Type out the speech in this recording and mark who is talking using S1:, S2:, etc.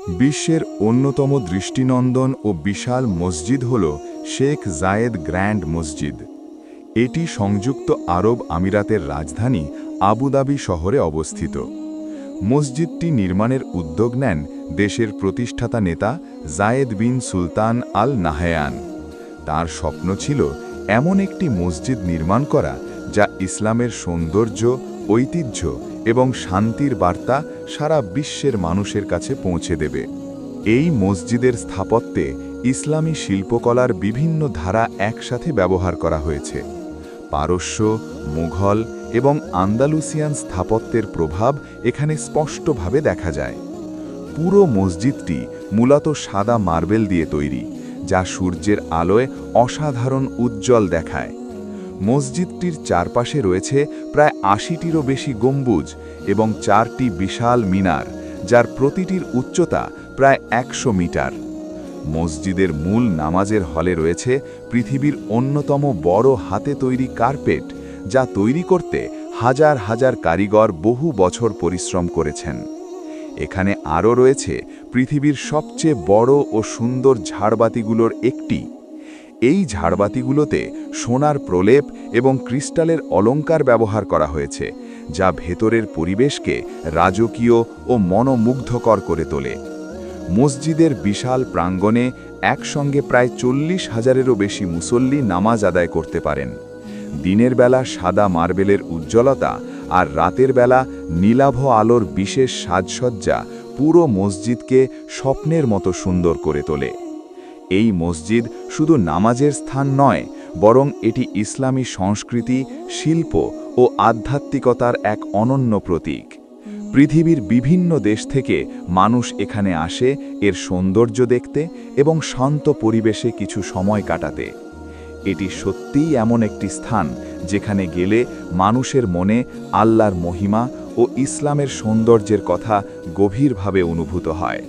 S1: বিশ্বের অন্যতম দৃষ্টিনন্দন ও বিশাল মসজিদ হল শেখ জায়েদ গ্র্যান্ড মসজিদ। এটি সংযুক্ত আরব আমিরাতের রাজধানী আবুধাবি শহরে অবস্থিত। মসজিদটি নির্মাণের উদ্যোগ নেন দেশের প্রতিষ্ঠাতা নেতা জায়েদ বিন সুলতান আল নাহয়ান। তার স্বপ্ন ছিল এমন একটি মসজিদ নির্মাণ করা যা ইসলামের সৌন্দর্য, ঐতিহ্য এবং শান্তির বার্তা সারা বিশ্বের মানুষের কাছে পৌঁছে দেবে। এই মসজিদের স্থাপত্যে ইসলামী শিল্পকলার বিভিন্ন ধারা একসাথে ব্যবহার করা হয়েছে। পারস্য, মুঘল এবং আন্দালুসিয়ান স্থাপত্যের প্রভাব এখানে স্পষ্টভাবে দেখা যায়। পুরো মসজিদটি মূলত সাদা মার্বেল দিয়ে তৈরি, যা সূর্যের আলোয় অসাধারণ উজ্জ্বল দেখায়। মসজিদটির চারপাশে রয়েছে প্রায় ৮০টিরও বেশি গম্বুজ এবং ৪টি বিশাল মিনার, যার প্রতিটির উচ্চতা প্রায় ১০০ মিটার। মসজিদের মূল নামাজের হলে রয়েছে পৃথিবীর অন্যতম বড় হাতে তৈরি কার্পেট, যা তৈরি করতে হাজার হাজার কারিগর বহু বছর পরিশ্রম করেছেন। এখানে আরও রয়েছে পৃথিবীর সবচেয়ে বড় ও সুন্দর ঝাড়বাতিগুলোর একটি। এই ঝাড়বাতিগুলোতে সোনার প্রলেপ এবং ক্রিস্টালের অলঙ্কার ব্যবহার করা হয়েছে, যা ভেতরের পরিবেশকে রাজকীয় ও মনোমুগ্ধকর করে তোলে। মসজিদের বিশাল প্রাঙ্গণে একসঙ্গে প্রায় ৪০,০০০-এরও বেশি মুসল্লি নামাজ আদায় করতে পারেন। দিনের বেলা সাদা মার্বেলের উজ্জ্বলতা আর রাতের বেলা নীলাভ আলোর বিশেষ সাজসজ্জা পুরো মসজিদকে স্বপ্নের মতো সুন্দর করে তোলে। এই মসজিদ শুধু নামাজের স্থান নয়, বরং এটি ইসলামী সংস্কৃতি, শিল্প ও আধ্যাত্মিকতার এক অনন্য প্রতীক। পৃথিবীর বিভিন্ন দেশ থেকে মানুষ এখানে আসে এর সৌন্দর্য দেখতে এবং শান্ত পরিবেশে কিছু সময় কাটাতে। এটি সত্যিই এমন একটি স্থান যেখানে গেলে মানুষের মনে আল্লাহর মহিমা ও ইসলামের সৌন্দর্যের কথা গভীরভাবে অনুভূত হয়।